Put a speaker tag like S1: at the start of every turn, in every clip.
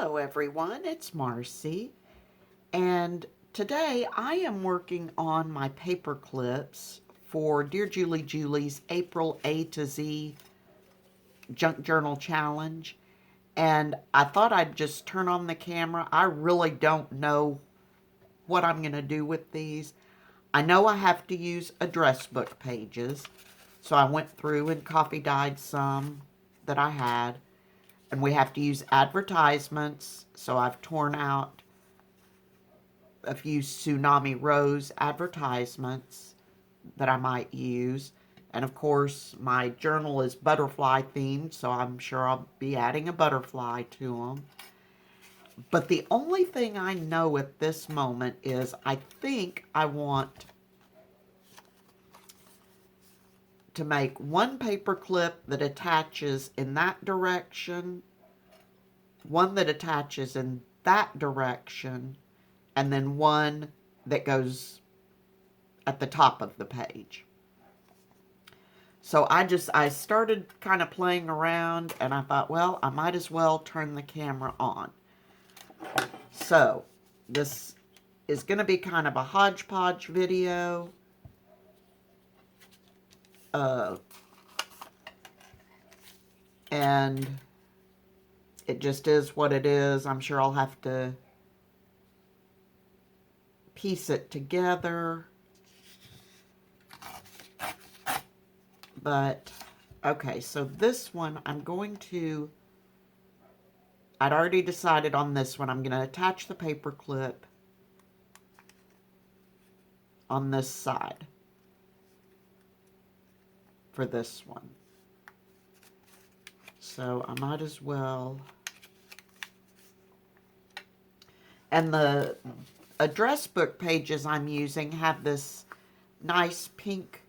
S1: Hello everyone, it's Marcy, and today I am working on my paper clips for Dear Julie Julie's April A to Z Junk Journal Challenge, and I thought I'd just turn on the camera. I really don't know what I'm going to do with these. I know I have to use address book pages, so I went through and copy dyed some that I had. And we have to use advertisements, so I've torn out a few Tsunami Rose advertisements that I might use. And of course, my journal is butterfly themed, so I'm sure I'll be adding a butterfly to them. But the only thing I know at this moment is I think I want to make one paper clip that attaches in that direction, one that attaches in that direction, and then one that goes at the top of the page. So I started kind of playing around, and I thought, well, I might as well turn the camera on. So this is going to be kind of a hodgepodge video. And it just is what it is. I'm sure I'll have to piece it together. But, okay, so this one I'd already decided on this one. I'm going to attach the paper clip on this side for this one. So I might as well. And the address book pages I'm using have this nice pink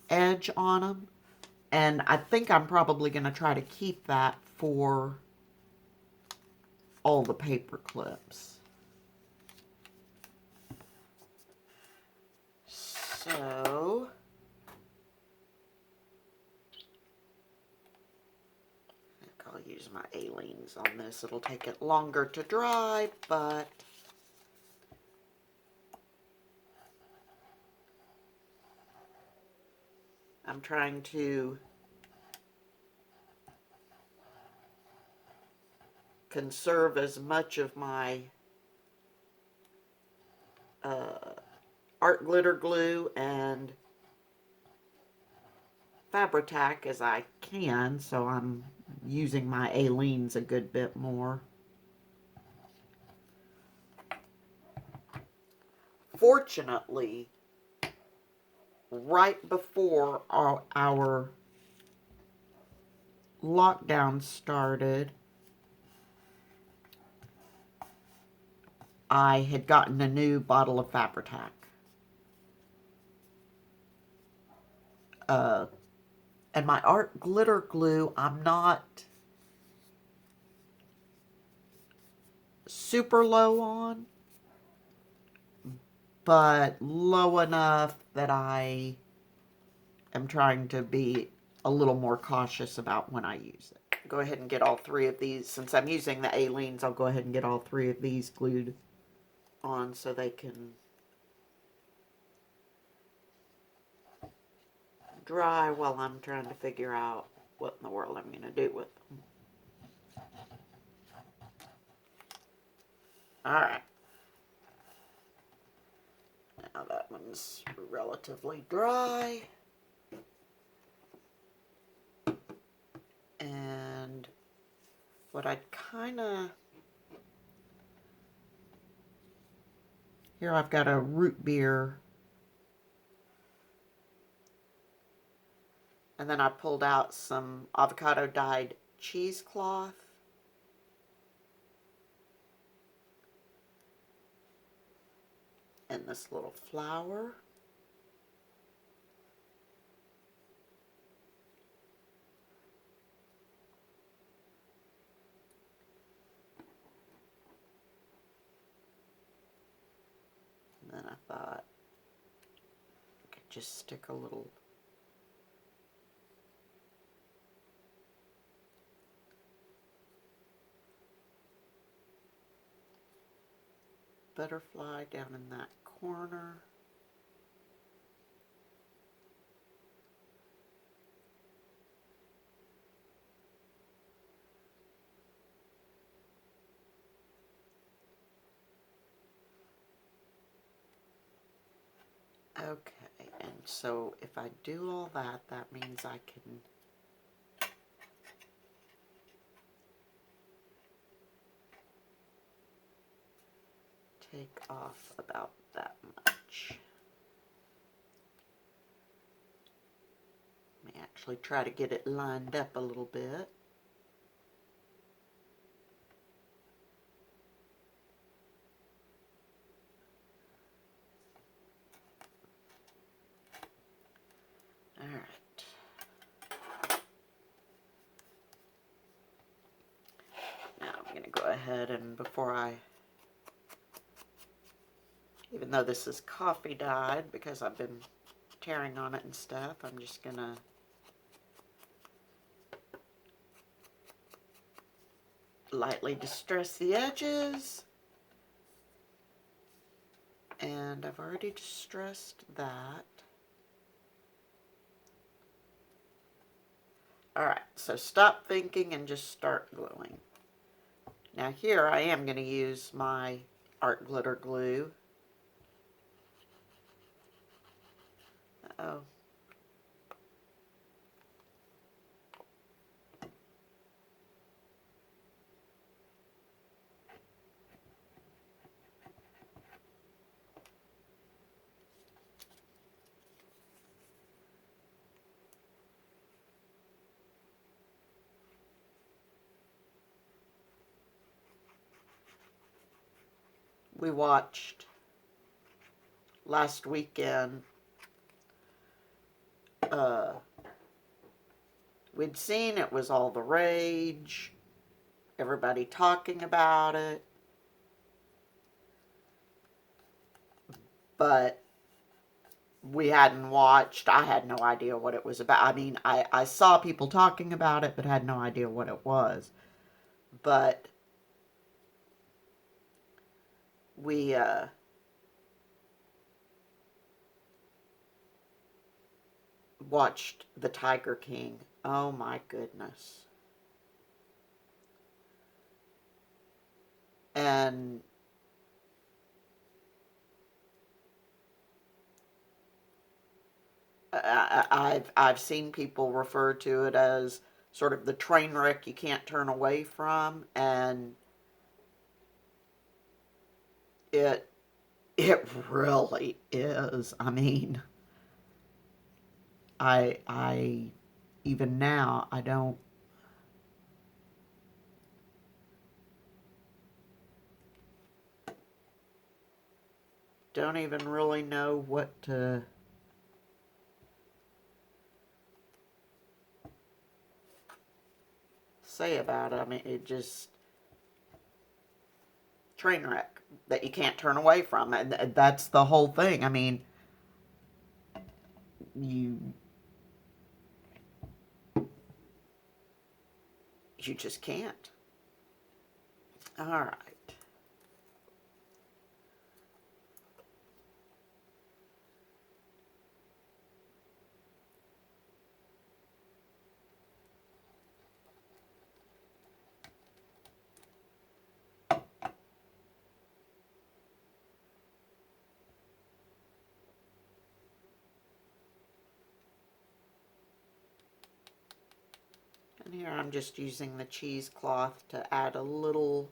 S1: edge on them. And I think I'm probably going to try to keep that for all the paper clips. So I'll use my Aleene's on this. It'll take it longer to dry, but I'm trying to conserve as much of my art glitter glue and Fabri-Tac as I can, so I'm using my Aleene's a good bit more. Fortunately, right before our lockdown started, I had gotten a new bottle of Fabri-Tac. And my art glitter glue, I'm not super low on, but low enough that I am trying to be a little more cautious about when I use it. Go ahead and get all three of these. Since I'm using the Aleene's, I'll go ahead and get all three of these glued on so they can dry while I'm trying to figure out what in the world I'm going to do with them. Alright. Now that one's relatively dry. And what I'd kind of... Here I've got a root beer. And then I pulled out some avocado dyed cheesecloth. And this little flower. And then I thought I could just stick a little butterfly down in that corner. Okay, and so if I do all that, that means I can take off about that much. Let me actually try to get it lined up a little bit. All right. Now I'm going to go ahead and even though this is coffee dyed because I've been tearing on it and stuff, I'm just going to lightly distress the edges. And I've already distressed that. Alright, so stop thinking and just start gluing. Now here I am going to use my art glitter glue. Uh-oh. We watched last weekend, we'd seen it was all the rage, everybody talking about it, but we hadn't watched. I had no idea what it was about. I mean, I saw people talking about it, but had no idea what it was. But we watched The Tiger King. Oh my goodness. And I've seen people refer to it as sort of the train wreck you can't turn away from, and it really is. I mean, I even now I don't even really know what to say about it. I mean, it just train wreck that you can't turn away from, and that's the whole thing. I mean, you just can't. All right. And here I'm just using the cheesecloth to add a little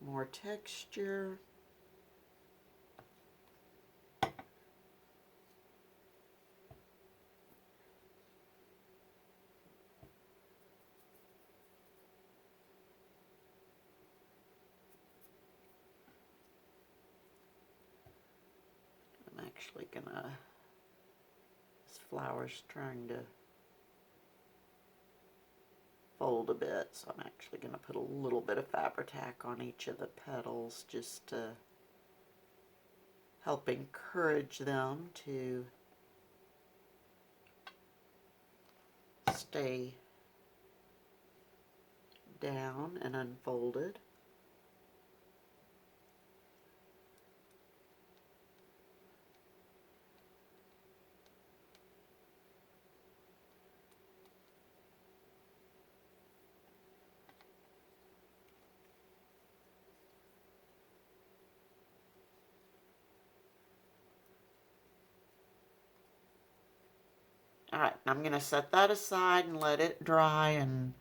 S1: more texture. I'm actually gonna, this flower's trying to fold a bit, so I'm actually gonna put a little bit of Fabri-Tac on each of the petals just to help encourage them to stay down and unfolded. All right, I'm going to set that aside and let it dry, and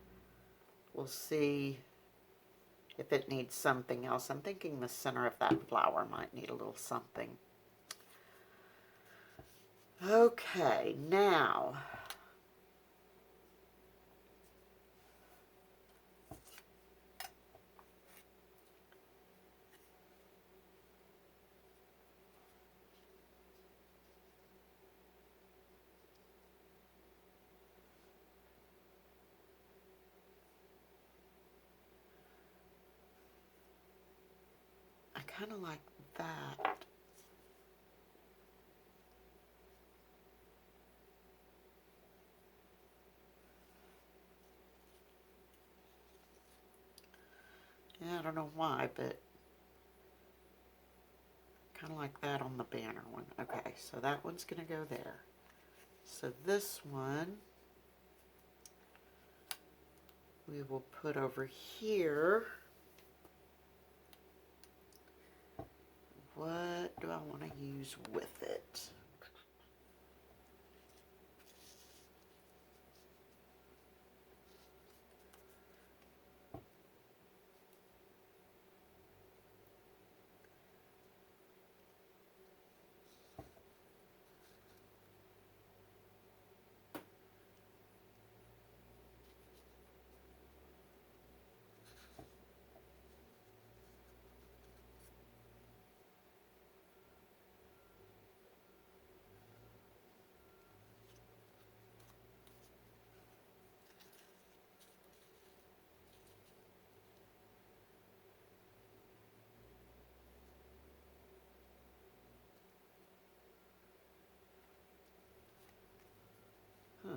S1: we'll see if it needs something else. I'm thinking the center of that flower might need a little something. Okay, now I kind of like that. Yeah, I don't know why, but kind of like that on the banner one. Okay, so that one's going to go there. So this one we will put over here. What do I want to use with it? Huh.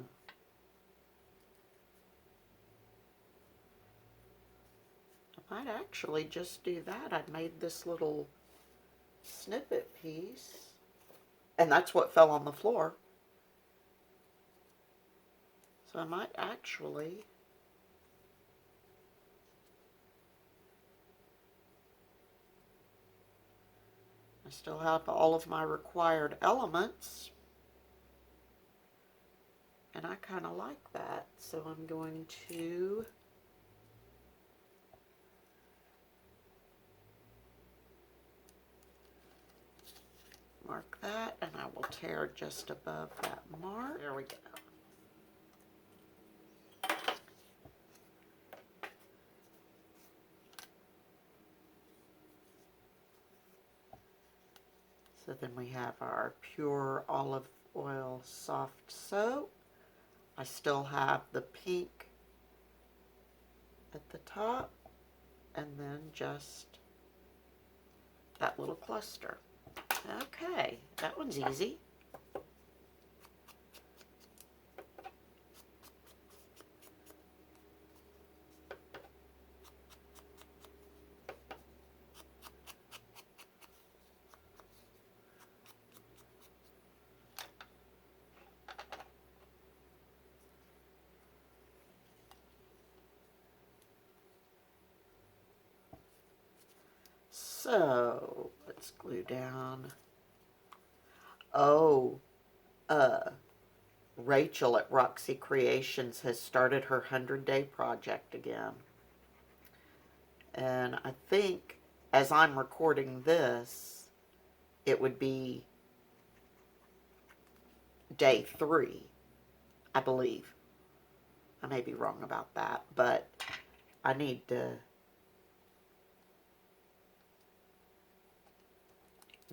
S1: I might actually just do that. I made this little snippet piece, and that's what fell on the floor. So I might actually I still have all of my required elements, and I kind of like that. So I'm going to mark that, and I will tear just above that mark. There we go. So then we have our pure olive oil soft soap. I still have the pink at the top, and then just that little cluster. Okay, that one's easy. So let's glue down. Oh, Rachel at Roxy Creations has started her 100-day project again. And I think as I'm recording this, it would be day 3, I believe. I may be wrong about that, but I need to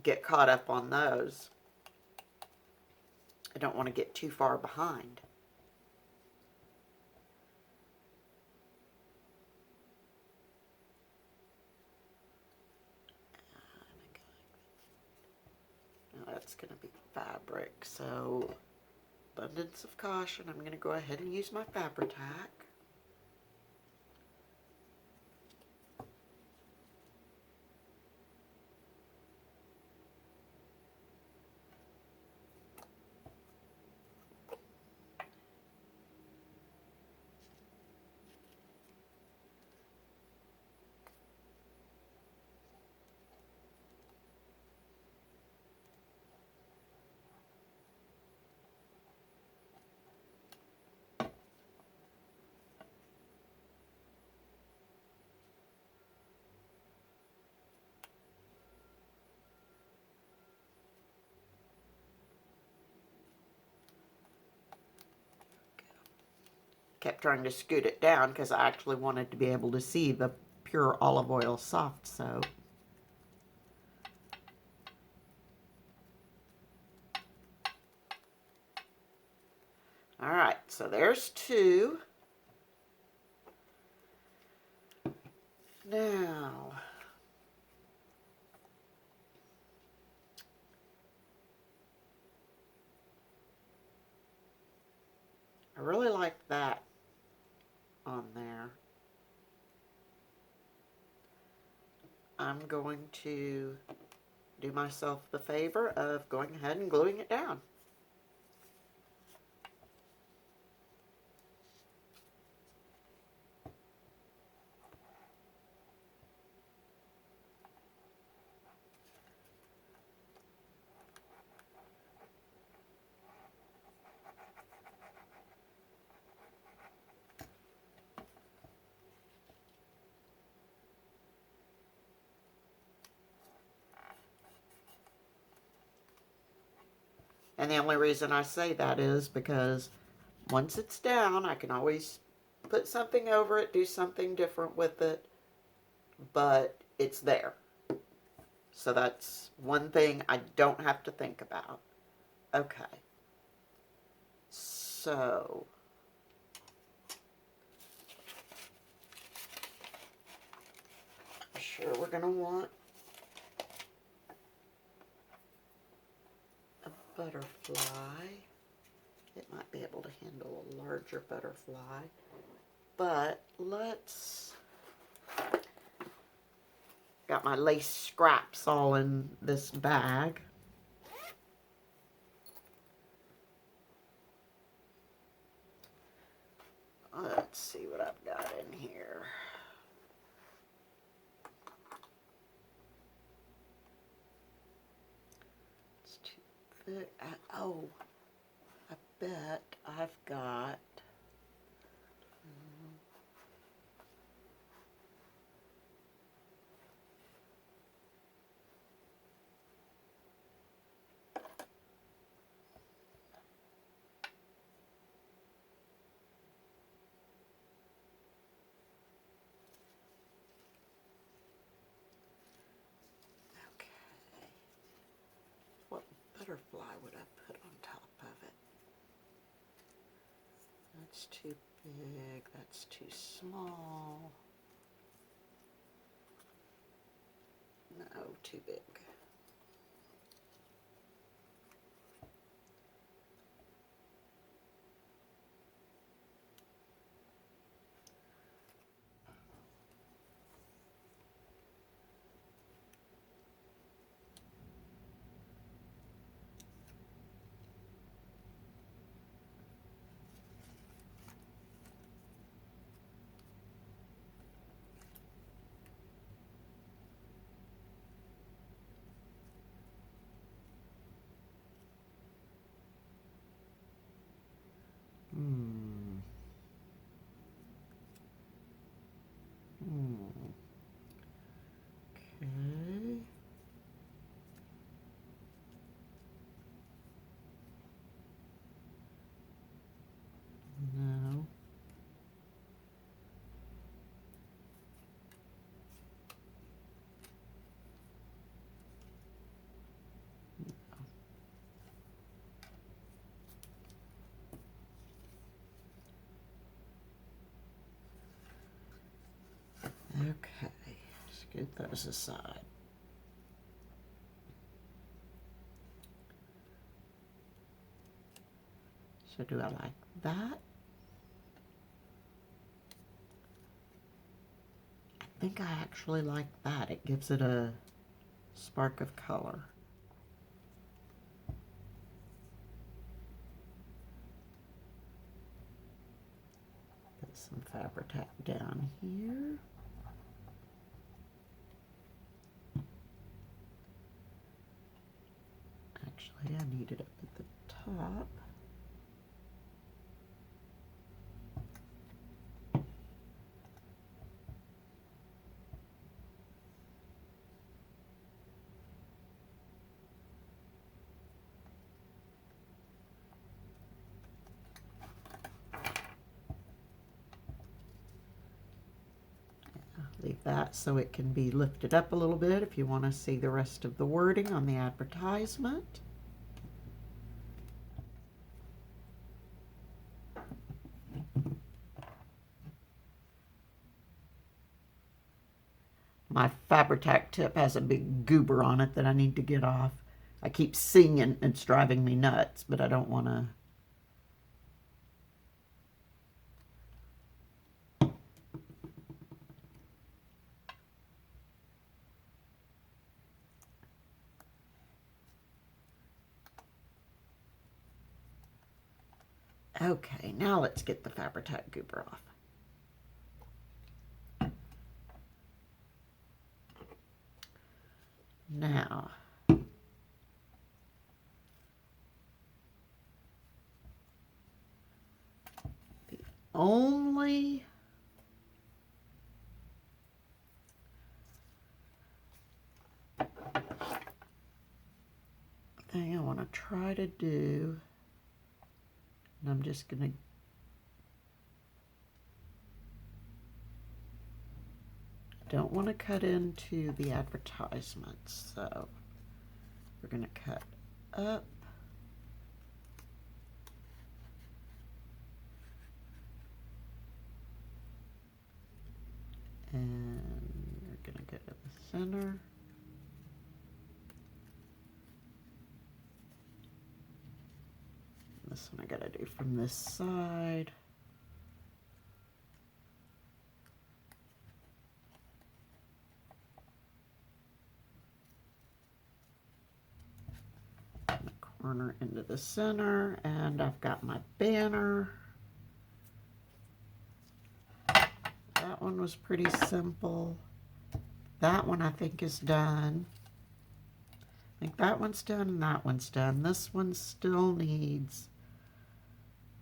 S1: get caught up on those. I don't want to get too far behind. Now that's going to be fabric, so abundance of caution. I'm going to go ahead and use my Fabri-Tac. kept trying to scoot it down because I actually wanted to be able to see the pure olive oil soft soap. All right, so there's 2. Now, I really like that on there. I'm going to do myself the favor of going ahead and gluing it down. And the only reason I say that is because once it's down, I can always put something over it, do something different with it, but it's there. So that's one thing I don't have to think about. Okay. So, I'm sure we're going to want a butterfly. It might be able to handle a larger butterfly, but let's, got my lace scraps all in this bag. Let's see what I've got in here. It's too thick. Oh, I bet I've got what butterfly would I put on top of it? That's too big, that's too small. No, too big. Okay. No. Okay, scoot those aside. So do I like that? I think I actually like that. It gives it a spark of color. Put some Fabri-Tac down here. Actually, I need it up at the top. that so it can be lifted up a little bit if you want to see the rest of the wording on the advertisement. My Fabri-Tac tip has a big goober on it that I need to get off. I keep seeing it, it's driving me nuts, but I don't want to. Okay, now let's get the Fabri-Tac goober off. Now, the only thing I want to try to do, and I'm just going to don't want to cut into the advertisements, so we're going to cut up. And we're going to go to the center. This one I got to do from this side. Corner into the center, and I've got my banner. That one was pretty simple. That one I think is done. I think that one's done and that one's done. This one still needs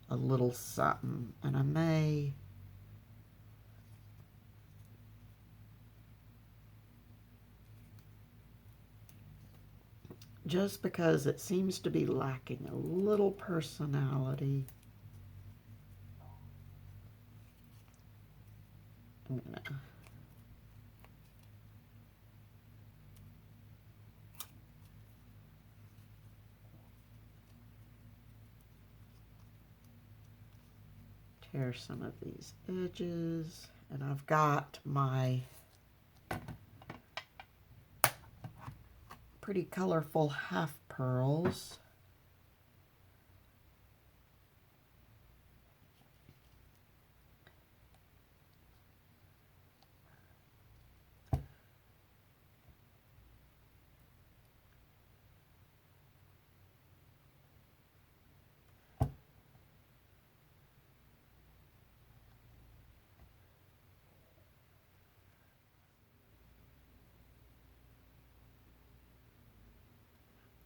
S1: a little something, and I may just because it seems to be lacking a little personality. I'm gonna tear some of these edges, and I've got my pretty colorful half pearls.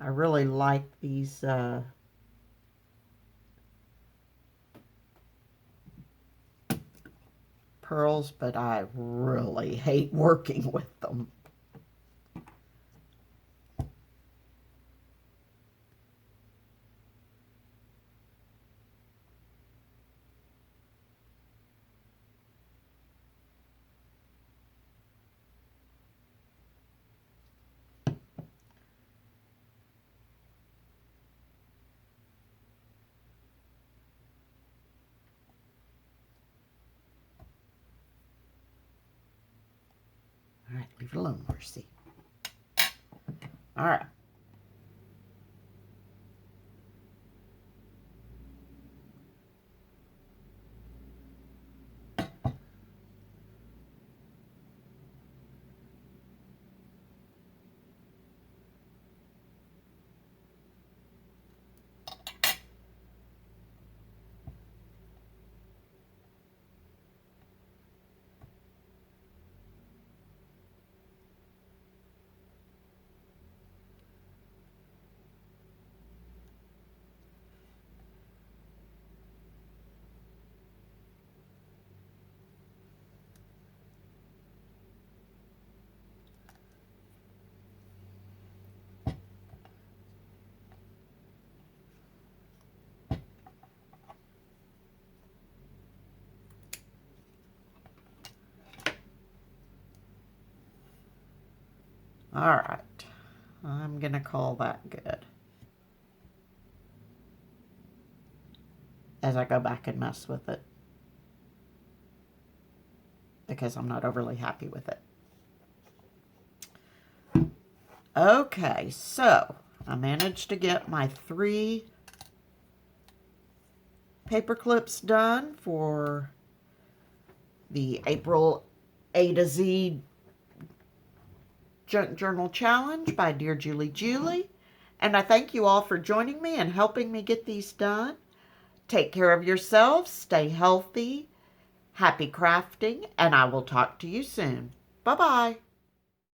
S1: I really like these pearls, but I really hate working with them. All right, leave it alone, Marcy. All right. All right. I'm going to call that good. As I go back and mess with it, because I'm not overly happy with it. Okay, so I managed to get my 3 paper clips done for the April A to Z Junk Journal Challenge by Dear Julie Julie. And I thank you all for joining me and helping me get these done. Take care of yourselves, stay healthy, happy crafting, and I will talk to you soon. Bye-bye.